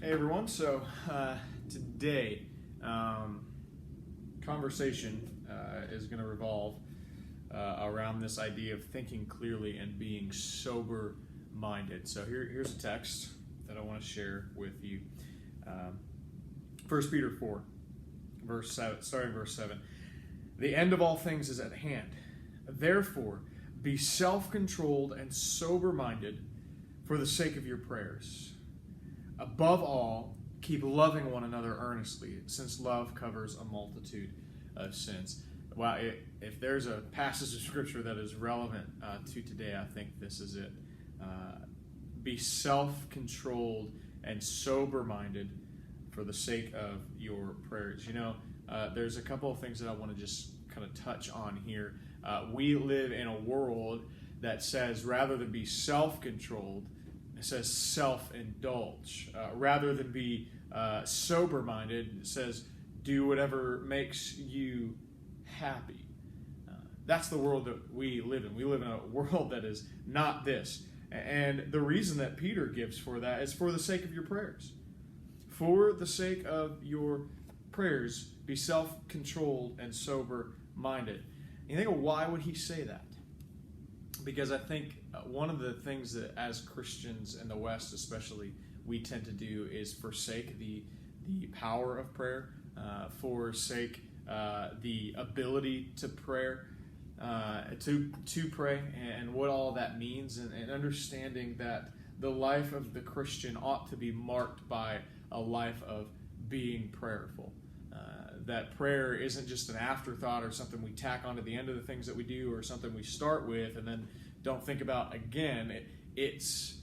Hey everyone, so today conversation is going to revolve around this idea of thinking clearly and being sober-minded. So here's a text that I want to share with you. 1 Peter 4, verse 7, starting verse 7. The end of all things is at hand. Therefore, be self-controlled and sober-minded for the sake of your prayers. Above all, keep loving one another earnestly, since love covers a multitude of sins. Well, if there's a passage of Scripture that is relevant to today, I think this is it. Be self-controlled and sober-minded for the sake of your prayers. You know, there's a couple of things that I want to just kind of touch on here. We live in a world that says rather than be self-controlled, it says self-indulge. Rather than be sober-minded, it says do whatever makes you happy. That's the world that we live in. We live in a world that is not this. And the reason that Peter gives for that is for the sake of your prayers. For the sake of your prayers, be self-controlled and sober-minded. You think, why would he say that? Because I think one of the things that as Christians in the West especially we tend to do is forsake the power of prayer, forsake the ability to prayer, to pray, and what all that means, and understanding that the life of the Christian ought to be marked by a life of being prayerful. That prayer isn't just an afterthought or something we tack onto the end of the things that we do or something we start with and then don't think about again. It's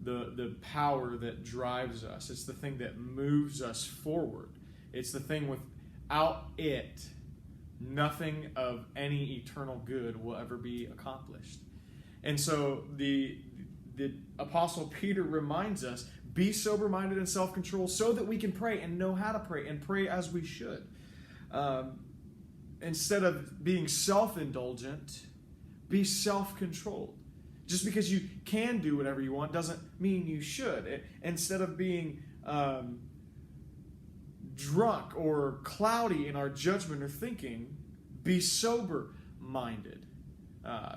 the power that drives us. It's the thing that moves us forward. It's the thing without it, nothing of any eternal good will ever be accomplished. And so the Apostle Peter reminds us, be sober-minded and self-controlled so that we can pray and know how to pray and pray as we should. Instead of being self-indulgent, be self-controlled. Just because you can do whatever you want doesn't mean you should. Instead of being drunk or cloudy in our judgment or thinking, be sober-minded.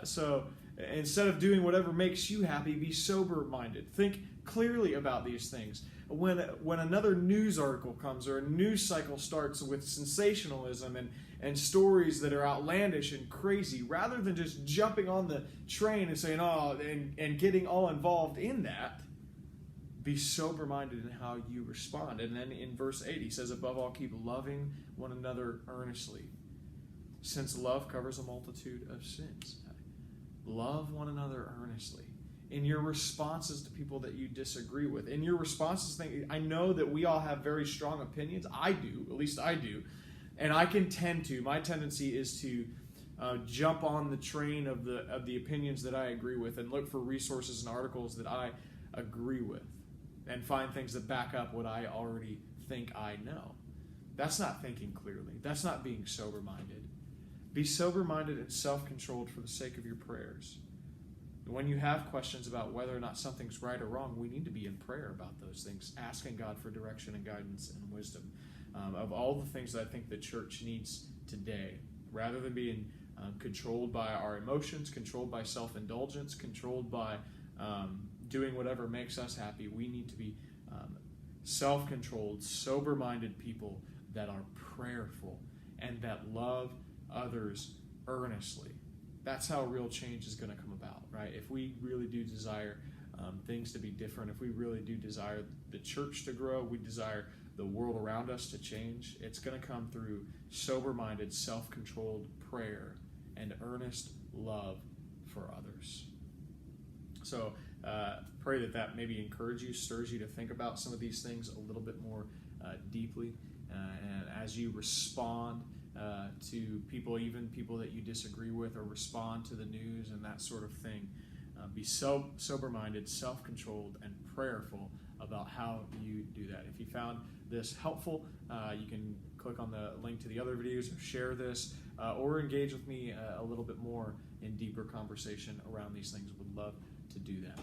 So instead of doing whatever makes you happy, be sober-minded. Think clearly about these things. When another news article comes or a news cycle starts with sensationalism and stories that are outlandish and crazy, rather than just jumping on the train and saying, oh, and getting all involved in that, be sober-minded in how you respond. And then in verse 8, he says, above all, keep loving one another earnestly, since love covers a multitude of sins. Love one another earnestly. In your responses to people that you disagree with. In your responses to things, I know that we all have very strong opinions. I do, at least I do. And I can my tendency is to jump on the train of the opinions that I agree with and look for resources and articles that I agree with and find things that back up what I already think I know. That's not thinking clearly. That's not being sober-minded. Be sober-minded and self-controlled for the sake of your prayers. When you have questions about whether or not something's right or wrong, we need to be in prayer about those things, asking God for direction and guidance and wisdom. Of all the things that I think the church needs today, rather than being controlled by our emotions, controlled by self-indulgence, controlled by doing whatever makes us happy, we need to be self-controlled, sober-minded people that are prayerful and that love others earnestly. That's how real change is going to come about, right? If we really do desire things to be different, if we really do desire the church to grow, we desire the world around us to change, it's going to come through sober-minded, self-controlled prayer and earnest love for others. So pray that maybe encourages you, stirs you to think about some of these things a little bit more deeply. And as you respond to people, even people that you disagree with, or respond to the news and that sort of thing, be sober-minded, self-controlled, and prayerful about how you do that. If you found this helpful, you can click on the link to the other videos, or share this, or engage with me a little bit more in deeper conversation around these things. Would love to do that.